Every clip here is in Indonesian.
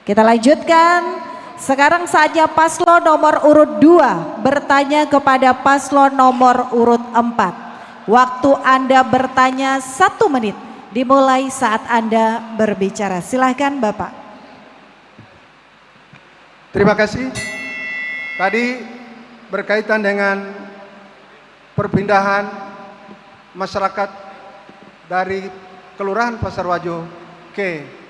Kita lanjutkan. Sekarang saatnya paslon nomor urut 2 bertanya kepada paslon nomor urut 4. Waktu Anda bertanya 1 menit dimulai saat Anda berbicara. Silahkan Bapak. Terima kasih. Tadi berkaitan dengan perpindahan masyarakat dari Kelurahan Pasar Wajo ke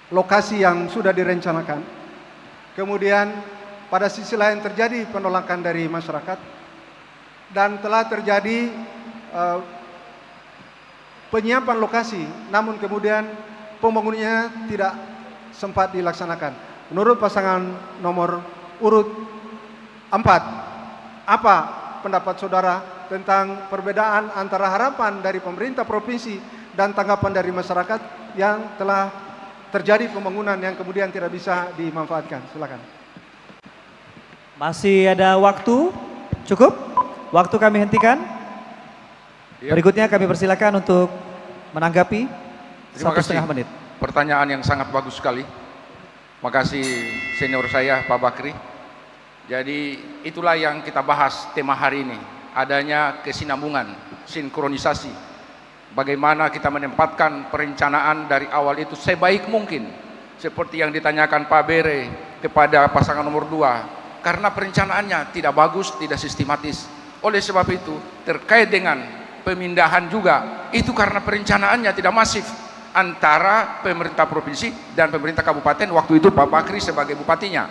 lokasi yang sudah direncanakan. Kemudian pada sisi lain terjadi penolakan dari masyarakat dan telah terjadi penyiapan lokasi, namun kemudian pembangunannya tidak sempat dilaksanakan. Menurut pasangan nomor urut 4, apa pendapat saudara tentang perbedaan antara harapan dari pemerintah provinsi dan tanggapan dari masyarakat yang telah terjadi pembangunan yang kemudian tidak bisa dimanfaatkan? Silakan. Masih ada waktu cukup? Waktu kami hentikan. Berikutnya kami persilakan untuk menanggapi. Terima kasih. 1,5 menit. Pertanyaan yang sangat bagus sekali. Makasih senior saya Pak Bakri. Jadi itulah yang kita bahas tema hari ini. Adanya kesinambungan, sinkronisasi. Bagaimana kita menempatkan perencanaan dari awal itu sebaik mungkin. Seperti yang ditanyakan Pak Bere kepada pasangan nomor 2. Karena perencanaannya tidak bagus, tidak sistematis. Oleh sebab itu terkait dengan pemindahan juga, itu karena perencanaannya tidak masif antara pemerintah provinsi dan pemerintah kabupaten, waktu itu Pak Bakri sebagai bupatinya.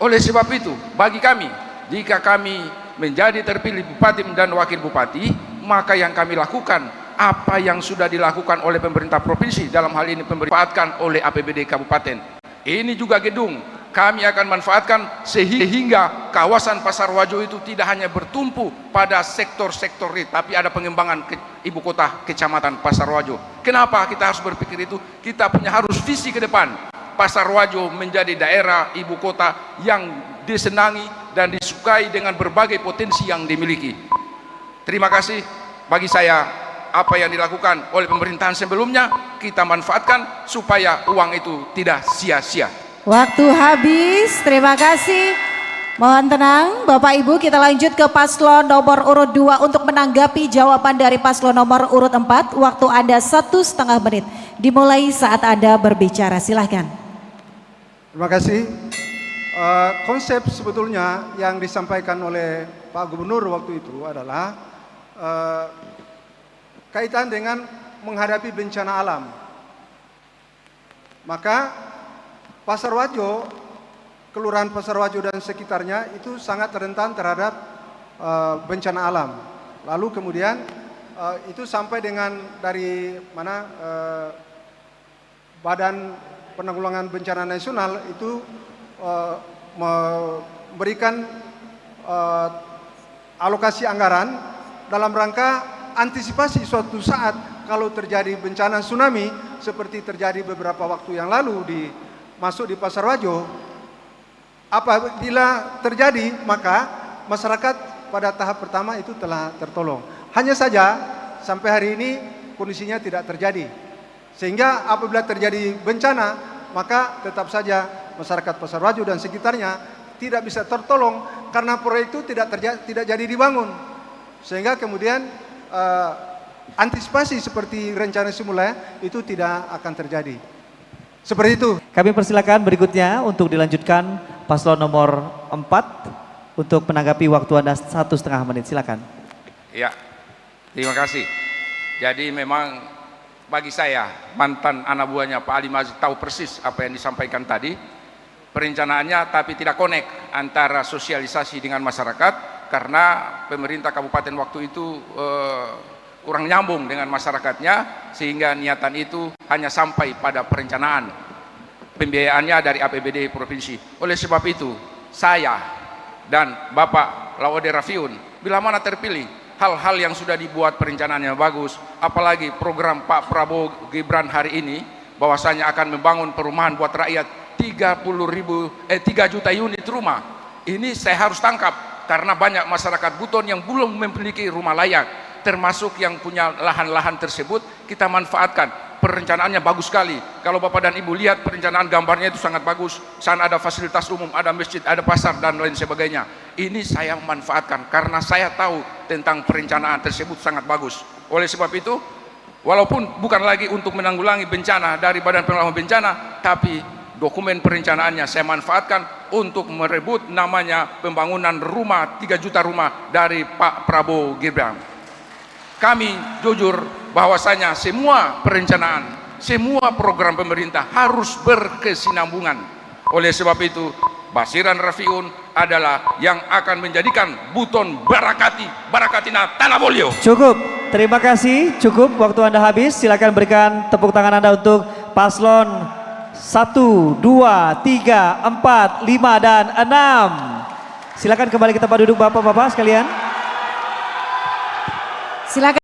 Oleh sebab itu bagi kami, jika kami menjadi terpilih bupati dan wakil bupati, maka yang kami lakukan apa yang sudah dilakukan oleh pemerintah provinsi, dalam hal ini dimanfaatkan oleh APBD kabupaten. Ini juga gedung kami akan manfaatkan sehingga kawasan Pasar Wajo itu tidak hanya bertumpu pada sektor-sektor real, tapi ada pengembangan ke ibu kota kecamatan Pasar Wajo. Kenapa kita harus berpikir itu? Kita punya harus visi ke depan. Pasar Wajo menjadi daerah ibu kota yang disenangi dan disukai dengan berbagai potensi yang dimiliki. Terima kasih. Bagi saya, apa yang dilakukan oleh pemerintahan sebelumnya kita manfaatkan supaya uang itu tidak sia-sia. Waktu habis, terima kasih. Mohon tenang Bapak Ibu, kita lanjut ke paslon nomor urut 2 untuk menanggapi jawaban dari paslon nomor urut 4. Waktu Anda 1,5 menit dimulai saat Anda berbicara. Silahkan. Terima kasih. Konsep sebetulnya yang disampaikan oleh Pak Gubernur waktu itu adalah kaitan dengan menghadapi bencana alam. Maka Pasar Wajo, Kelurahan Pasar Wajo dan sekitarnya itu sangat rentan terhadap bencana alam. Lalu kemudian itu sampai dengan dari mana Badan Penanggulangan Bencana Nasional itu memberikan alokasi anggaran dalam rangka antisipasi suatu saat kalau terjadi bencana tsunami seperti terjadi beberapa waktu yang lalu masuk di Pasar Wajo. Apabila terjadi, maka masyarakat pada tahap pertama itu telah tertolong. Hanya saja sampai hari ini kondisinya tidak terjadi. Sehingga apabila terjadi bencana, maka tetap saja masyarakat Pasar Wajo dan sekitarnya tidak bisa tertolong karena proyek itu tidak jadi dibangun. Sehingga kemudian antisipasi seperti rencana semula itu tidak akan terjadi. Seperti itu. Kami persilakan berikutnya untuk dilanjutkan paslon nomor 4 untuk menanggapi waktu Anda 1,5 menit. Silakan. Ya, terima kasih. Jadi memang bagi saya, mantan anak buahnya Pak Ali Mazid tahu persis apa yang disampaikan tadi. Perencanaannya tapi tidak connect antara sosialisasi dengan masyarakat karena pemerintah kabupaten waktu itu kurang nyambung dengan masyarakatnya sehingga niatan itu hanya sampai pada perencanaan. Pembiayaannya dari APBD provinsi. Oleh sebab itu, saya dan Bapak Laude Rafiun bila mana terpilih, hal-hal yang sudah dibuat perencanaannya bagus, apalagi program Pak Prabowo Gibran hari ini bahwasanya akan membangun perumahan buat rakyat 3 juta unit rumah. Ini saya harus tangkap karena banyak masyarakat Buton yang belum memiliki rumah layak, termasuk yang punya lahan-lahan tersebut kita manfaatkan. perencanaannya bagus sekali. Kalau Bapak dan Ibu lihat perencanaan gambarnya itu sangat bagus. Sana ada fasilitas umum, ada masjid, ada pasar dan lain sebagainya. Ini saya manfaatkan karena saya tahu tentang perencanaan tersebut sangat bagus. Oleh sebab itu, walaupun bukan lagi untuk menanggulangi bencana dari Badan Penanggulangan Bencana, tapi dokumen perencanaannya saya manfaatkan untuk merebut namanya pembangunan rumah 3 juta rumah dari Pak Prabowo Gibran. Kami jujur bahwasanya semua perencanaan, semua program pemerintah harus berkesinambungan. Oleh sebab itu, Basiran Rafiun adalah yang akan menjadikan Buton Barakatina Tanah Bolio. Cukup, terima kasih. Cukup, waktu Anda habis. Silakan berikan tepuk tangan Anda untuk paslon 1, 2, 3, 4, 5, dan 6. Silakan kembali ke tempat duduk Bapak-bapak sekalian. Silakan.